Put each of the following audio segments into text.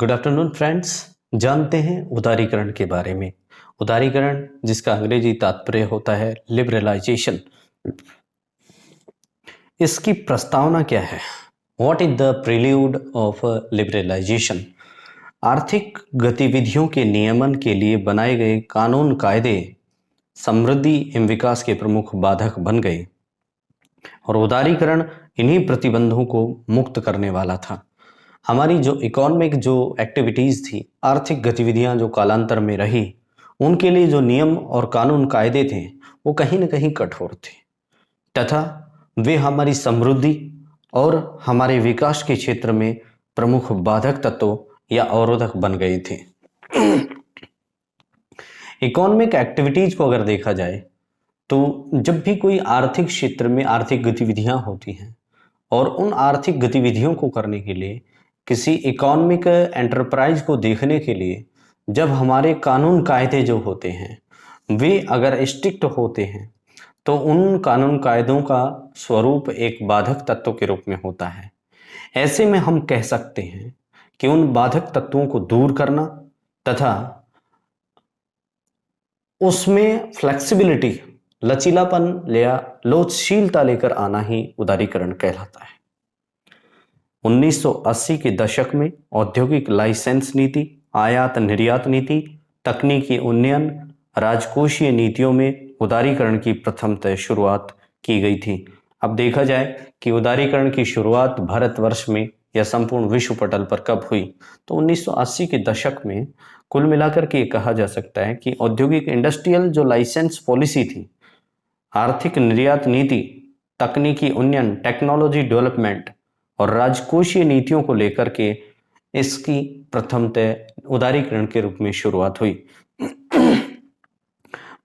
Good afternoon friends. जानते हैं उदारीकरण के बारे में। उदारीकरण जिसका अंग्रेजी तात्पर्य होता है लिबरलाइजेशन, इसकी प्रस्तावना क्या है? What is the prelude of liberalisation? आर्थिक गतिविधियों के नियमन के लिए बनाए गए कानून कायदे समृद्धि एवं विकास के प्रमुख बाधक बन गए और उदारीकरण इन्हीं प्रतिबंधों को मुक्त करने वाला था। हमारी जो इकोनॉमिक जो एक्टिविटीज़ थी, आर्थिक गतिविधियां जो कालांतर में रही, उनके लिए जो नियम और कानून कायदे थे वो कहीं न कहीं कठोर थे तथा वे हमारी समृद्धि और हमारे विकास के क्षेत्र में प्रमुख बाधक तत्व या अवरोधक बन गए थे। इकोनॉमिक एक्टिविटीज को अगर देखा जाए तो जब भी कोई आर्थिक क्षेत्र में आर्थिक गतिविधियां होती हैं और उन आर्थिक गतिविधियों को करने के लिए किसी इकोनॉमिक एंटरप्राइज को देखने के लिए जब हमारे कानून कायदे जो होते हैं वे अगर स्ट्रिक्ट होते हैं तो उन कानून कायदों का स्वरूप एक बाधक तत्व के रूप में होता है। ऐसे में हम कह सकते हैं कि उन बाधक तत्वों को दूर करना तथा उसमें फ्लेक्सिबिलिटी, लचीलापन या लोचशीलता लेकर आना ही उदारीकरण कहलाता है। 1980 के दशक में औद्योगिक लाइसेंस नीति, आयात निर्यात नीति, तकनीकी उन्नयन, राजकोषीय नीतियों में उदारीकरण की प्रथमतः शुरुआत की गई थी। अब देखा जाए कि उदारीकरण की शुरुआत भारतवर्ष में या संपूर्ण विश्व पटल पर कब हुई, तो 1980 के दशक में कुल मिलाकर के कहा जा सकता है कि औद्योगिक इंडस्ट्रियल जो लाइसेंस पॉलिसी थी, आर्थिक निर्यात नीति, तकनीकी उन्नयन, टेक्नोलॉजी डेवलपमेंट और राजकोषीय नीतियों को लेकर के इसकी प्रथमतः उदारीकरण के रूप में शुरुआत हुई।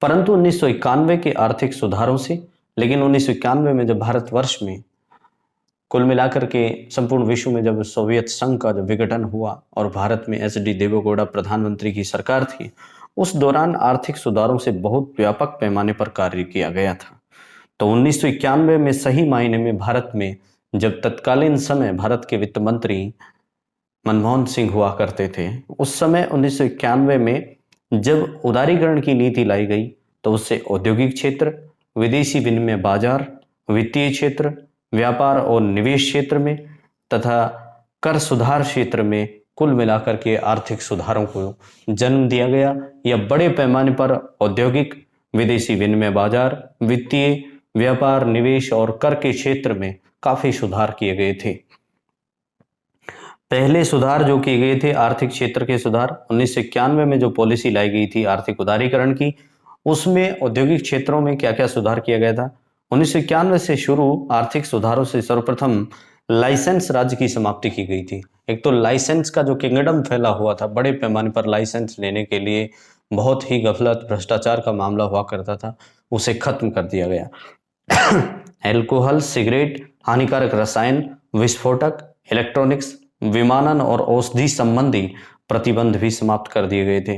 परंतु 1991 के आर्थिक सुधारों से, लेकिन 1991 में जब भारतवर्ष में कुल मिलाकर के संपूर्ण विश्व में जब सोवियत संघ का जब विघटन हुआ और भारत में एच डी देवेगौड़ा प्रधानमंत्री की सरकार थी, उस दौरान आर्थिक सुधारों से बहुत व्यापक पैमाने पर कार्य किया गया था। तो 1991 में सही मायने में भारत में जब तत्कालीन समय भारत के वित्त मंत्री मनमोहन सिंह हुआ करते थे, उस समय 1991 में जब उदारीकरण की नीति लाई गई तो उससे औद्योगिक क्षेत्र, विदेशी विनिमय बाजार, वित्तीय क्षेत्र, व्यापार और निवेश क्षेत्र में तथा कर सुधार क्षेत्र में कुल मिलाकर के आर्थिक सुधारों को जन्म दिया गया। यह बड़े पैमाने पर औद्योगिक, विदेशी विनिमय बाजार, वित्तीय, व्यापार, निवेश और कर के क्षेत्र में काफी सुधार किए गए थे। पहले सुधार जो किए गए थे आर्थिक क्षेत्र के सुधार, 1991 में जो पॉलिसी लाई गई थी आर्थिक उदारीकरण की, उसमें औद्योगिक क्षेत्रों में क्या क्या सुधार किया गया था। 1991 से शुरू आर्थिक सुधारों से सर्वप्रथम लाइसेंस राज्य की समाप्ति की गई थी। एक तो लाइसेंस का जो किंगडम फैला हुआ था, बड़े पैमाने पर लाइसेंस लेने के लिए बहुत ही गफलत, भ्रष्टाचार का मामला हुआ करता था, उसे खत्म कर दिया गया। एल्कोहल, सिगरेट, हानिकारक रसायन, विस्फोटक, इलेक्ट्रॉनिक्स, विमानन और औषधि संबंधी प्रतिबंध भी समाप्त कर दिए गए थे।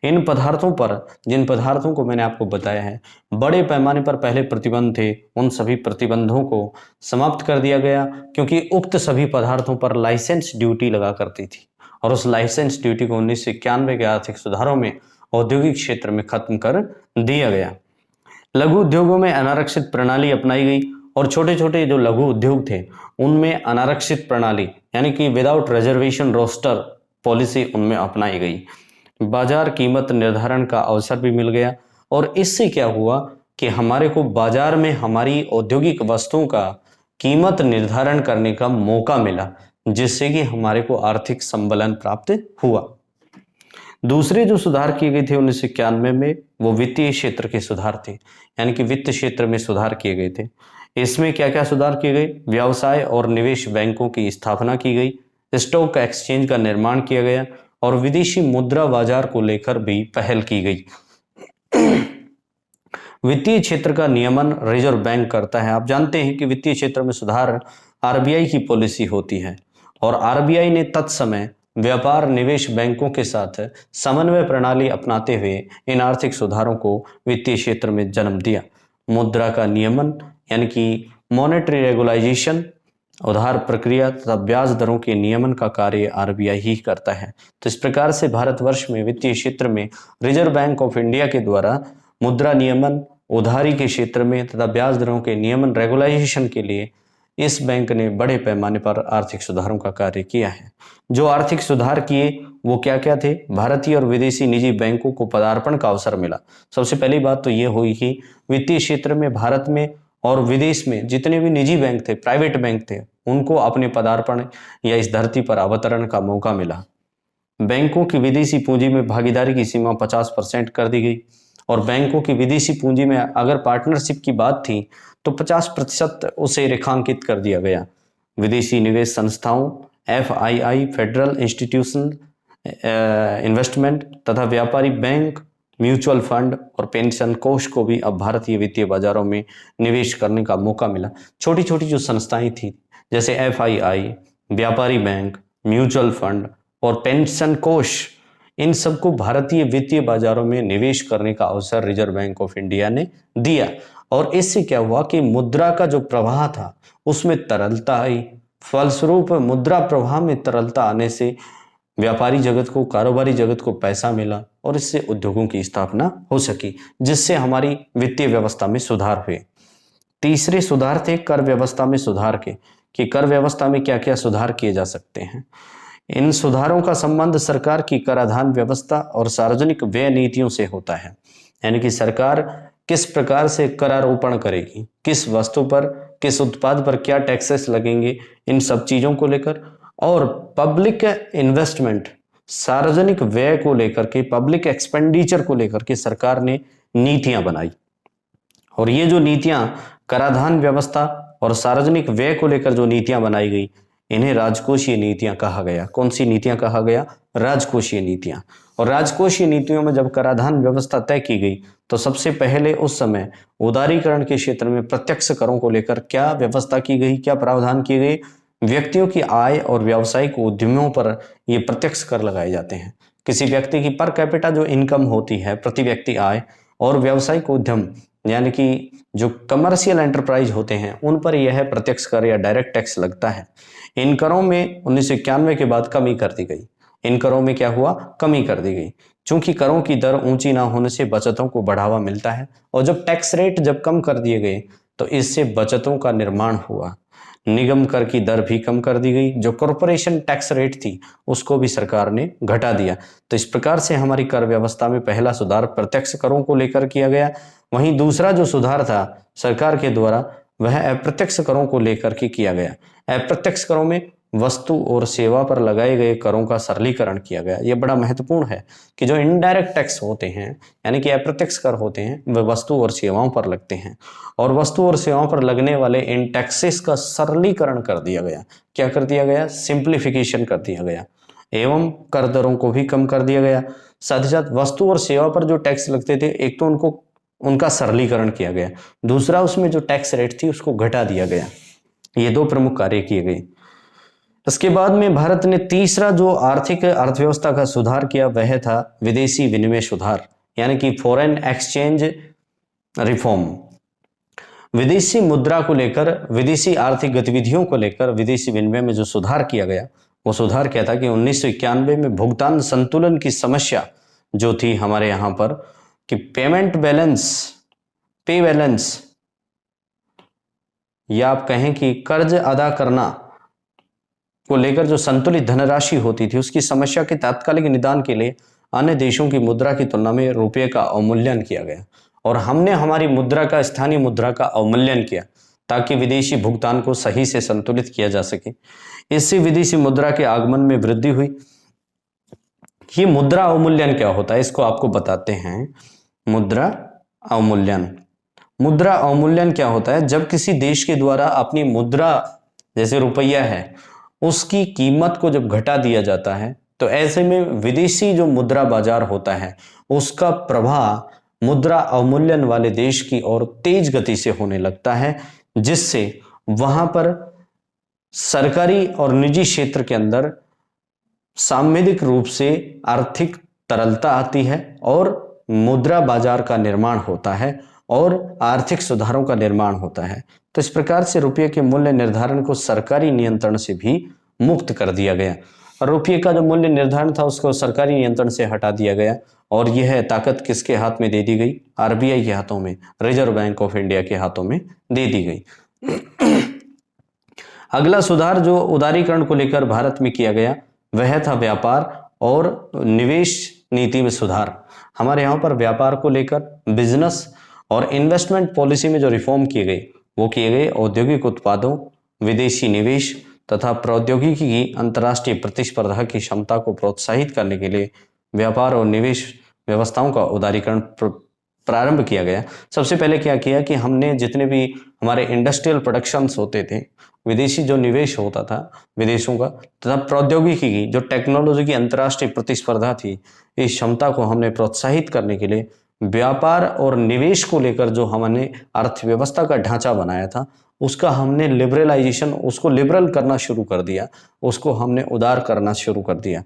इन पदार्थों पर, जिन पदार्थों को मैंने आपको बताया है बड़े पैमाने पर पहले प्रतिबंध थे, उन सभी प्रतिबंधों को समाप्त कर दिया गया, क्योंकि उक्त सभी पदार्थों पर लाइसेंस ड्यूटी लगा करती थी और उस लाइसेंस ड्यूटी को 1991 के आर्थिक सुधारों में औद्योगिक क्षेत्र में खत्म कर दिया गया। लघु उद्योगों में अनारक्षित प्रणाली अपनाई गई और छोटे छोटे जो लघु उद्योग थे उनमें अनारक्षित प्रणाली यानी कि विदाउट रिजर्वेशन रोस्टर पॉलिसी उनमें अपनाई गई। बाजार कीमत निर्धारण का अवसर भी मिल गया और इससे क्या हुआ कि हमारे को बाजार में हमारी औद्योगिक वस्तुओं का कीमत निर्धारण करने का मौका मिला, जिससे कि हमारे को आर्थिक संबलन प्राप्त हुआ। दूसरे जो सुधार किए गए थे 1991 में, वो वित्तीय क्षेत्र के सुधार थे, यानी कि वित्त क्षेत्र में सुधार किए गए थे। इसमें क्या क्या सुधार किए गए? व्यवसाय और निवेश बैंकों की स्थापना की गई, स्टॉक एक्सचेंज का निर्माण किया गया और विदेशी मुद्रा बाजार को लेकर भी पहल की गई। वित्तीय क्षेत्र का नियमन रिजर्व बैंक करता है। आप जानते हैं कि वित्तीय क्षेत्र में सुधार आरबीआई की पॉलिसी होती है और आरबीआई ने तत्समय व्यापार निवेश बैंकों के साथ समन्वय प्रणाली अपनाते हुए इन आर्थिक सुधारों को वित्तीय क्षेत्र में जन्म दिया। मुद्रा का नियमन यानी कि मॉनेटरी रेगुलाइजेशन, उधार प्रक्रिया तथा ब्याज दरों के नियमन का कार्य आरबीआई ही करता है। तो इस प्रकार से भारतवर्ष में वित्तीय क्षेत्र में रिजर्व बैंक ऑफ इंडिया के द्वारा मुद्रा नियमन, उधारी के क्षेत्र में तथा ब्याज दरों के नियमन रेगुलाइजेशन के लिए इस बैंक ने बड़े पैमाने पर आर्थिक सुधारों का कार्य किया है। जो आर्थिक सुधार किए वो क्या क्या थे? भारतीय और विदेशी निजी बैंकों को पदार्पण का अवसर मिला। सबसे पहली बात तो ये हुई कि वित्तीय क्षेत्र में भारत में और विदेश में जितने भी निजी बैंक थे, प्राइवेट बैंक थे, उनको अपने पदार्पण या इस धरती पर अवतरण का मौका मिला। बैंकों की विदेशी पूंजी में भागीदारी की सीमा 50% कर दी गई और बैंकों की विदेशी पूंजी में अगर पार्टनरशिप की बात थी तो 50% उसे रेखांकित कर दिया गया। विदेशी निवेश संस्थाओं FII, फेडरल इंस्टीट्यूशन इन्वेस्टमेंट तथा व्यापारी बैंक, म्यूचुअल फंड और पेंशन कोष को भी अब भारतीय वित्तीय बाजारों में निवेश करने का मौका मिला। छोटी छोटी जो संस्थाएं थी जैसे FII, व्यापारी बैंक, म्यूचुअल फंड और पेंशन कोष, इन सबको भारतीय वित्तीय बाजारों में निवेश करने का अवसर रिजर्व बैंक ऑफ इंडिया ने दिया। और इससे क्या हुआ कि मुद्रा का जो प्रवाह था उसमें तरलता आई। फलस्वरूप मुद्रा प्रवाह में तरलता आने से व्यापारी जगत को, कारोबारी जगत को पैसा मिला और इससे उद्योगों की स्थापना हो सकी, जिससे हमारी वित्तीय व्यवस्था में सुधार हुए। तीसरे सुधार थे कर व्यवस्था में सुधार के, कि कर व्यवस्था में क्या क्या सुधार किए जा सकते हैं। इन सुधारों का संबंध सरकार की कराधान व्यवस्था और सार्वजनिक व्यय नीतियों से होता है। यानी कि सरकार किस प्रकार से करारोपण करेगी, किस वस्तु पर, किस उत्पाद पर क्या टैक्सेस लगेंगे, इन सब चीजों को लेकर। और पब्लिक इन्वेस्टमेंट, सार्वजनिक व्यय को लेकर के, पब्लिक एक्सपेंडिचर को लेकर के सरकार ने नीतियां बनाई। और ये जो नीतियां कराधान व्यवस्था और सार्वजनिक व्यय को लेकर जो नीतियां बनाई गई, इन्हें राजकोषीय नीतियां कहा गया। कौन सी नीतियां कहा गया? राजकोषीय नीतियां। और राजकोषीय नीतियों में जब कराधान व्यवस्था तय की गई तो सबसे पहले उस समय उदारीकरण के क्षेत्र में प्रत्यक्ष करों को लेकर क्या व्यवस्था की गई, क्या प्रावधान किए गए? व्यक्तियों की आय और व्यावसायिक उद्यमों पर ये प्रत्यक्ष कर लगाए जाते हैं। किसी व्यक्ति की पर कैपिटा जो इनकम होती है, प्रति व्यक्ति आय, और व्यावसायिक उद्यम यानी कि जो कमर्शियल एंटरप्राइज होते हैं उन पर यह प्रत्यक्ष कर या डायरेक्ट टैक्स लगता है। इन करों में 1991 के बाद कमी कर दी गई। इन करों में क्या हुआ? कमी कर दी गई। चूंकि करों की दर ऊंची ना होने से बचतों को बढ़ावा मिलता है और जब टैक्स रेट जब कम कर दिए गए तो इससे बचतों का निर्माण हुआ। निगम कर की दर भी कम कर दी गई। जो कॉरपोरेशन टैक्स रेट थी उसको भी सरकार ने घटा दिया। तो इस प्रकार से हमारी कर व्यवस्था में पहला सुधार प्रत्यक्ष करों को लेकर किया गया। वहीं दूसरा जो सुधार था सरकार के द्वारा वह अप्रत्यक्ष करों को लेकर के किया गया। अप्रत्यक्ष करों में वस्तु और सेवा पर लगाए गए करों का सरलीकरण किया गया। यह बड़ा महत्वपूर्ण है कि जो इनडायरेक्ट टैक्स होते हैं यानी कि अप्रत्यक्ष कर होते हैं वह वस्तु और सेवाओं पर लगते हैं और वस्तु और सेवाओं पर लगने वाले इन टैक्सेस का सरलीकरण कर दिया गया। क्या कर दिया गया? सिंप्लीफिकेशन कर दिया गया एवं कर दरों को भी कम कर दिया गया। साथ ही साथ वस्तु और सेवा पर जो टैक्स लगते थे एक तो उनका सरलीकरण किया गया, दूसरा उसमें जो टैक्स रेट थी उसको घटा दिया गया। ये दो प्रमुख कार्य किए गए। इसके बाद में भारत ने तीसरा जो आर्थिक अर्थव्यवस्था का सुधार किया वह था विदेशी विनिमय सुधार यानी कि फॉरेन एक्सचेंज रिफॉर्म। विदेशी मुद्रा को लेकर, विदेशी आर्थिक गतिविधियों को लेकर विदेशी विनिमय में जो सुधार किया गया वो सुधार क्या था कि 1991 में भुगतान संतुलन की समस्या जो थी हमारे यहाँ पर कि पे बैलेंस या आप कहें कि कर्ज अदा करना को लेकर जो संतुलित धनराशि होती थी उसकी समस्या के तात्कालिक निदान के लिए अन्य देशों की मुद्रा की तुलना में रुपये का अवमूल्यन किया गया और हमने हमारी मुद्रा का, स्थानीय मुद्रा का अवमूल्यन किया ताकि विदेशी भुगतान को सही से संतुलित किया जा सके। इससे विदेशी मुद्रा के आगमन में वृद्धि हुई। ये मुद्रा अवमूल्यन क्या होता है इसको आपको बताते हैं। मुद्रा अवमूल्यन क्या होता है? जब किसी देश के द्वारा अपनी मुद्रा, जैसे रुपया है, उसकी कीमत को जब घटा दिया जाता है तो ऐसे में विदेशी जो मुद्रा बाजार होता है उसका प्रवाह मुद्रा अवमूल्यन वाले देश की ओर तेज गति से होने लगता है, जिससे वहां पर सरकारी और निजी क्षेत्र के अंदर सामूहिक रूप से आर्थिक तरलता आती है और मुद्रा बाजार का निर्माण होता है और आर्थिक सुधारों का निर्माण होता है। तो इस प्रकार से रुपये के मूल्य निर्धारण को सरकारी नियंत्रण से भी मुक्त कर दिया गया। रुपये का जो मूल्य निर्धारण था उसको सरकारी नियंत्रण से हटा दिया गया और यह ताकत किसके हाथ में दे दी गई? आरबीआई के हाथों में, रिजर्व बैंक ऑफ इंडिया के हाथों में दे दी गई। अगला सुधार जो उदारीकरण को लेकर भारत में किया गया वह था व्यापार और निवेश नीति में सुधार। हमारे यहाँ पर व्यापार को लेकर बिजनेस और इन्वेस्टमेंट पॉलिसी में जो रिफॉर्म किए गए वो किए गए औद्योगिक उत्पादों, विदेशी निवेश तथा प्रौद्योगिकी की अंतर्राष्ट्रीय प्रतिस्पर्धा की क्षमता को प्रोत्साहित करने के लिए व्यापार और निवेश व्यवस्थाओं का उदारीकरण प्रारंभ किया गया। सबसे पहले क्या किया कि हमने जितने भी हमारे इंडस्ट्रियल प्रोडक्शंस होते थे, विदेशी जो निवेश होता था विदेशों का, तथा प्रौद्योगिकी की जो टेक्नोलॉजी की अंतर्राष्ट्रीय प्रतिस्पर्धा थी, इस क्षमता को हमने प्रोत्साहित करने के लिए व्यापार और निवेश को लेकर जो हमने अर्थव्यवस्था का ढांचा बनाया था उसका हमने लिबरलाइजेशन, उसको लिबरल करना शुरू कर दिया, उसको हमने उदार करना शुरू कर दिया।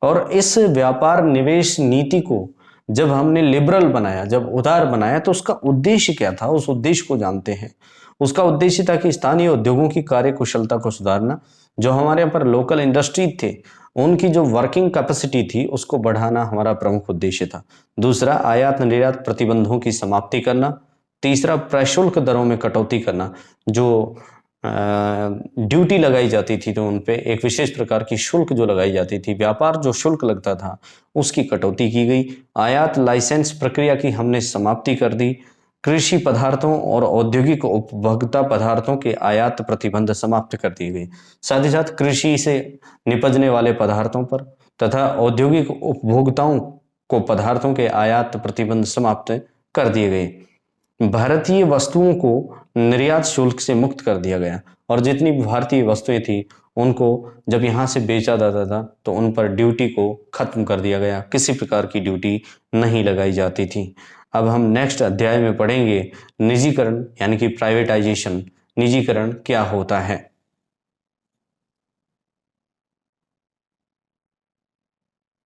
और इस व्यापार निवेश नीति को जब हमने लिबरल बनाया, जब उदार बनाया, तो उसका उद्देश्य क्या था? उस उद्देश्य को जानते हैं। उसका उद्देश्य था कि स्थानीय उद्योगों की कार्य कुशलता को सुधारना, जो हमारे यहाँ पर लोकल इंडस्ट्री थे उनकी जो वर्किंग कैपेसिटी थी उसको बढ़ाना हमारा प्रमुख उद्देश्य था। दूसरा, आयात निर्यात प्रतिबंधों की समाप्ति करना। तीसरा, प्रशुल्क दरों में कटौती करना, जो ड्यूटी लगाई जाती थी तो उन पे एक विशेष प्रकार की शुल्क जो लगाई जाती थी, व्यापार जो शुल्क लगता था उसकी कटौती की गई। आयात लाइसेंस प्रक्रिया की हमने समाप्ति कर दी। कृषि पदार्थों और औद्योगिक उपभोक्ता पदार्थों के आयात प्रतिबंध समाप्त कर दिए गए। साथ ही साथ कृषि से निपजने वाले पदार्थों पर तथा औद्योगिक उपभोक्ताओं को पदार्थों के आयात प्रतिबंध समाप्त कर दिए गए। भारतीय वस्तुओं को निर्यात शुल्क से मुक्त कर दिया गया और जितनी भी भारतीय वस्तुएं थी उनको जब यहाँ से बेचा जाता था तो उन पर ड्यूटी को खत्म कर दिया गया, किसी प्रकार की ड्यूटी नहीं लगाई जाती थी। अब हम नेक्स्ट अध्याय में पढ़ेंगे निजीकरण यानी कि प्राइवेटाइजेशन। निजीकरण क्या होता है?